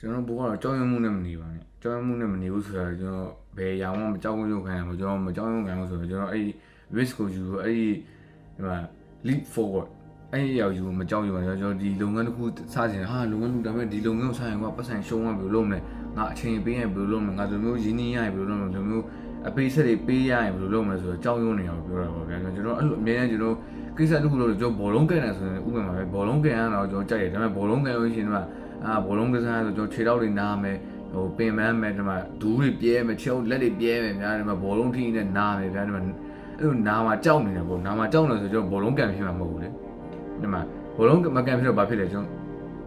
ကျွန်တော်ဘောကတော့ကြောက်ရွံ့မှုနဲ့မနေပါနဲ့ကြောက်ရွံ့မှုနဲ့မနေဘူးဆိုတော့ကျွန်တော်ဘယ်ရာမှမကြောက်ရွံ့ခံရမှာကျွန်တော်မကြောက်ရွံ့ခံလို့ဆိုတော့ကျွန်တော်အဲ့ risk ကိုယူလို့အဲ့ဒီမှာ leap forward အဲ့ဒီရောက်ယူမကြောက်ရွံ့ပါကျွန်တော်ဒီလုပ်ငန်းတစ်ခုစတင်ဟာလုပ်ငန်းလုပ်ဒါပေမဲ့ဒီလုပ်ငန်းကိုစရင်ကပတ်စံရှုံးမှဘယ်လိုလုပ်မလဲငါအချိန်ပေးရင်ဘယ်လိုလုပ်မလဲငါဒီလိုမျိုးရင်းနှီးရရင်ဘယ်လိုလုပ်မလဲဒီလိုမျိုးအပေးဆက်တွေပေးရရင်ဘယ်လိုလုပ်မလဲဆိုတော့ကြောက်ရွံ့နေအောင်ပြောတာပါဗျာကျွန်တော်အဲ့လိုအများကြီးကျွန်တော်ကိစ္စတစ်ခုလို့ကျွန်တော်ဘောလုံးကန်တယ်ဆိုရင်ဥပမာပဲဘောလုံးကန်ရတော့ကျွန်တော်ကြိုက်တယ်ဒါပေမဲ့ဘောလုံးကန်လို့ရှိရင်ဒီမှာဘောလုံးကစားဆိုကျွန်တော်ခြေထောက်တွေနားမယ်ဟိုပင်ပန်းမယ်ဒီမှာဒူးတွေပြဲမယ်ခြေထောက်လက်တွေပြဲမယ်များဒီမှာဘောလုံးထိနဲ့နားမယ်ဗျာဒီမှာအဲ့လိုနားမှာကြောက်နေတယ်ပေါ့နားမှာကြောက်နေဆိုကျွန်တော်ဘောလုံးကန်ဖြစ်မှာမဟုတ်ဘူးလေဒီမှာဘောလုံးမကန်ဖြစ်တော့ဘာဖြစ်လဲကျွန်တော်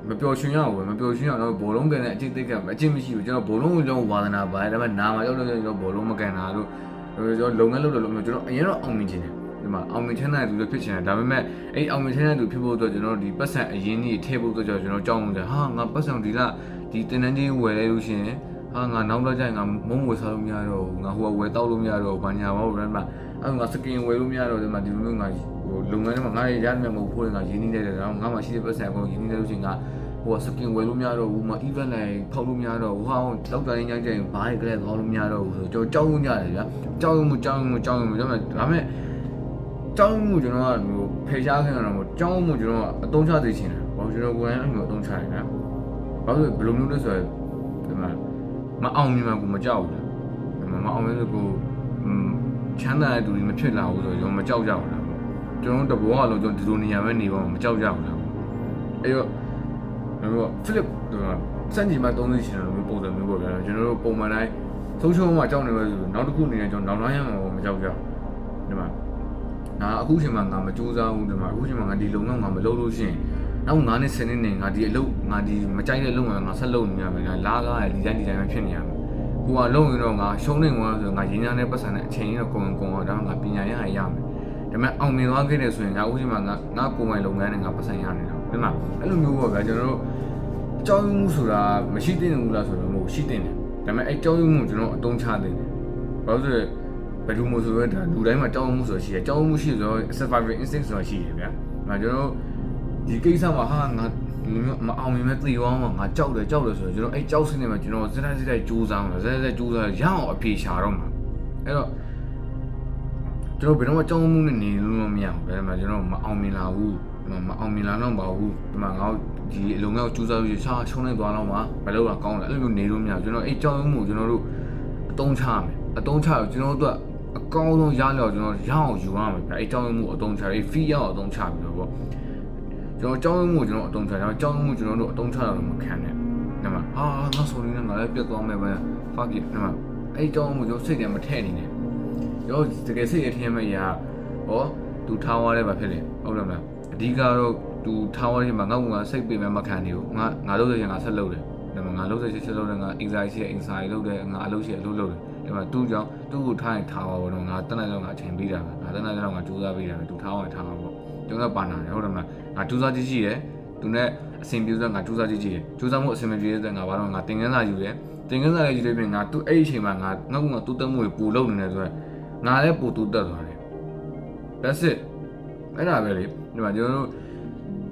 မပျော်ရွှင်ရဘူးမပျော်ရွှင်ရတော့ဘောလုံးကန်တဲ့အကျင့်သိက္ခာအကျင့်မရှိဘူးကျွန်တော်ဘောလုံးကိုကျွန်တော်ဝါသနာပါတယ်ဒါပေမဲ့နားမှာကြောက်လို့ကျွန်တော်ဘောလုံးမကန်တာလို့ကျွန်တော်လုပ်ငန်းလုပ်တယ်လို့ကျွန်တော်အရင်တော့အောင်မြင်ခြင်းတယ်ဒီမှာအောင်မြင်ချမ်းတဲ့သူတွေဖြစ်ချင်တယ်ဒါပေမဲ့အဲ့အောင်မြင်ချမ်းတဲ့သူဖြစ်ဖို့အတွက်ကျွန်တော်ဒီပတ်စံအရင်ကြီးထည့်ဖို့အတွက်ကျွန်တော်ကြောက်နေတယ်ဟာငါပတ်စံဒီတင်တန်းချင်းဝယ်လိုက်လို့ရှိရင်ဟာငါနောက်တော့ကျရင်ငါမုံဝယ်စားလို့မရတော့ဘူးငါဟိုကဝယ်တောက်လို့မရတော့ဘူးဘာညာပါဘူးဒါပေမဲ့အဲ့ငါစကင်ဝယ်လို့မရတော့ဒီမှာဒီလိုမျိုးငါဟိုလုပ်ငန်းထဲမှာငါရရမယ်မဟုတ်ဘူးငါရင်းနှီးနေတယ်ဒါငါမှရှိတဲ့ပတ်စံကိုရင်းနှီးနေလို့ရှိရင်ငါဟိုစကင်ဝယ်လို့မရတော့ဘူးမ event လိုက်ဖောက်လို့မရတော့ဘူးဟာလောက်တိုင်းညကျရင်ဘားရကလေးသွားလို့မရတော့ဘူးဆိုတော့ကြောက်ရွံ့ကြတယ်ဗျာကြောက်ရွံ့မှုဒါပေမဲ့ကြောက်မှုကျွန်တော်ကဟိုဖယ်ရှားခံရတော့ကြောက်မှုကျွန်တော်ကအတုံးချသိချင်တယ်ဘာလို့ကျွန်တော်ကိုယ်တိုင်အဲ့လိုအတုံးချတယ်ဗျာဘာလို့ဘယ်လိုမျိုးလဲဆိုတော့ဒီမှာမအောင်မြင်မှာကိုမကြောက်ဘူးဒီမှာမအောင်မြင်လို့ကိုချမ်းသာတဲ့သူတွေမဖြစ်လာဘူးဆိုတော့ကျွန်တော်မကြောက်ကြဘူးလားကျွန်တော်တဘောကလုံးကျွန်တော်ဒီလိုနေရာပဲနေပါမကြောက်ကြဘူးလားအဲ့တော့Philip စံကြီးမှာ30ရှင်လို့ပုံစံမျိုးပေါ့ဗျာကျွန်တော်တို့ပုံမှန်တိုင်းဆုံးရှုံးမှကြောက်နေပဲဆိုနောက်တစ်ခုအနေနဲ့ကျွန်တော်နောက်တိုင်းရမှာမကြောက်ကြဘူးဒီမှာငါအခုချိန်မှာငါမကြိုးစားဘူးဒီမှာအခုချိန်မှာငါဒီလုံလောက်ငါမလုပ်လို့ရှိရင်နောက်9နှစ်10နှစ်နေငါဒီအလုပ်ငါဒီမကြိုက်တဲ့လုပ်ငန်းငါဆက်လုပ်နေရမယ်ငါလာကားရဒီတိုင်းပဲဖြစ်နေရမယ်ကိုကလုံရင်တော့ငါရှုံးနေကွာဆိုငါရင်းနှီးတဲ့ပတ်စံနဲ့အချိန်ကြီးတော့ကုန်အောင်ဒါမှငါပညာရရမယ်ဒါပေမဲ့အောင်မြင်သွားခဲ့တယ်ဆိုရင်ငါအခုချိန်မှာငါကိုယ်ပိုင်လုပ်ငန်းနဲ့ငါပတ်စံရနေတာဒီမှာအဲ့လိုမျိုးပေါ့ဗျာကျွန်တော်တို့ကြောက်ရွံ့မှုဆိုတာမရှိသင့်ဘူးလားဆိုတော့မဟုတ်ရှိသင့်တယ်ဒါပေမဲ့အဲ့ကြောက်ရွံ့မှုကျွန်တော်အတုံးချသင့်တယ်ဘာလို့ဆိုဘယ်လိုမျိုးဆိုတော့ဒါလူတိုင်းမှာကြောက်ရွံ့မှုဆိုတာရှိတယ်ကြောက်ရွံ့မှုရှိဆိုတော့ survival instinct ဆိုတာရှိတယ်ဗျာငါကျွန်တော်ဒီကိစ္စမှာဟာငါမအောင်မြင်မဲ့သိသွားမှာငါကြောက်တယ်ဆိုတော့ကျွန်တော်အဲ့ကြောက်စင်းနေမှာကျွန်တော်စတဲ့ကြိုးစားမှာစတဲ့ကြိုးစားရအောင်အပြေရှာတော့မှာအဲ့တော့ကျွန်တော်ဘယ်တော့မှကြောက်မှုနဲ့နေလို့မရဘူးဒါပေမဲ့ကျွန်တော်မအောင်မြင်လာဘူးမအောင်မြင်လာတော့မဟုတ်ဘူးဒီမှာငါဒီအလုံးငယ်ကိုကြိုးစားပြီးရှာရှုံးနေသွားတော့မှာမလုပ်တာကောင်းတယ်အဲ့လိုမျိုးနေလို့မရဘူးကျွန်တော်အဲ့ကြောက်မှုကျွန်တော်တို့အတုံးချမယ်အတုံးချတော့ကျွန်တော်တို့အကောင်းဆုံးရလျော်ကျွန်တော်ရအောင်ယူရမယ်ဗျအဲ့ကြောက်မှုအတုံးချရေး fee ရအောင်အတုံးချပြီးတော့ပေါ့ကျွန်တော်ကြောက်မှုကျွန်တော်အတုံးချတယ်ကြောက်မှုကျွန်တော်တို့အတုံးချတော့မခံနဲ့ဒီမှာဟာငါဆိုနေငါလည်းပြတ်သွားမယ်ပဲ fuck it ဒီမှာအဲ့ကြောက်မှုကျွန်တော်စိတ်ထဲမထည့်နေနဲ့ကျွန်တော်တကယ်စိတ်ရထည့်မဲ့ရာဟောသူထားသွားတယ်ဗျဖြစ်လေဟုတ်တယ်မလားအဓိကတော့သူထားသွားရင်မှာငါ့ကစိတ်ပေးမဲ့မခံနေဘူးငါလုပ်ရရင်ငါဆက်လုပ်တယ်ဒါပေမဲ့ငါလုပ်ရချက်လုပ်တယ်ငါ anxiety လုပ်တယ်ငါအလုပ်ရှိအလုပ်လုပ်တယ်ဒါပေမဲ့သူ့ကြောင့်သူ့ကိုထားရင်ထားပါတော့ငါတနက်လောက်ငါအချိန်ပေးတာပဲငါတနက်လောက်ငါကြိုးစားပေးတာပဲသူထားအောင်ထားမှာပေါ့ကျွန်တော်ပါနာတယ်ဟုတ်တယ်မလားငါကြိုးစားကြည့်ရှိတယ်သူနဲ့အဆင်ပြေဆိုငါကြိုးစားကြည့်ကြည့်တယ်ကြိုးစားမှုအဆင်မပြေတဲ့ငါဘာလို့ငါသင်ခန်းစာယူတယ်သင်ခန်းစာယူလို့ပြင်ငါသူ့အဲ့ဒီအချိန်မှာငါတူးတက်မှုတွေပူလုပ်နေတယ်ဆိုတော့ငါလည်းပူတူးတက်သွားတယ် that's it အဲ့ဒါပဲလေဒီမှာကျွန်တော်တို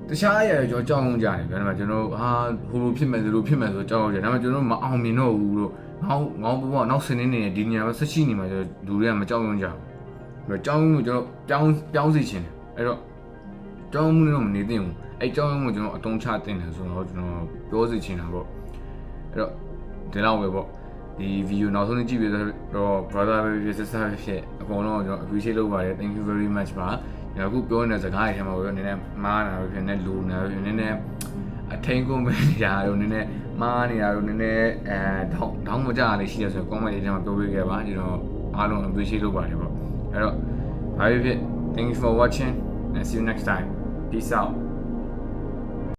့တခြားအရာကျွန်တော်ကြောက်ကြတယ်ဗျာဒီမှာကျွန်တော်ဟာဟိုလိုဖြစ်မယ်ဒီလိုဖြစ်မယ်ဆိုကြောက်ကြတယ်ဒါပေမဲ့ကျွန်တော်မအောင်မြင်တော့ဘူးလို့ငေါဘဘနောက်စနေနေဒီညမှာဆက်ရှိနေမှာကျွန်တော်လူတွေကမကြောက်ရွံ့ကြဘူးကြောက်မှုကျွန်တော်ပြောင်းစီချင်တယ်အဲ့တော့ကြောက်မှုတော့မနေသင့်ဘူးအဲ့ကြောက်မှုကျွန်တော်အတုံးချတင်တယ်ဆိုတော့ကျွန်တော်ပြောစီချင်တာပေါ့အဲ့တော့ဒီလောက်ပဲပေါ့ဒီဗီဒီယိုနောက်ဆုံးကြည့်ပြီးတော့ brother ပဲဖြစ် sister ပဲဖြစ်အကုန်လုံးကျွန်တော် appreciate လုပ်ပါတယ် thank you very much ပါအခုပြောနေတဲ့စကားတွေထဲမှာပဲနည်းနည်းမားနေတာပဲဖြစ်နေလူနေတာပဲနည်းနည်းအထိန်ကုန်ပဲနေတာရောနည်းနည်းမားနေတာရောနည်းနည်းထောင်းမကြလေးရှိရဆိုတော့ comment တွေထဲမှာပြောပေးခဲ့ပါကျွန်တော်အားလုံး appreciate လုပ်ပါတယ်ပေါ့အဲ့တော့ဘာဖြစ်ဖြစ် thank you for watching and see you next time peace out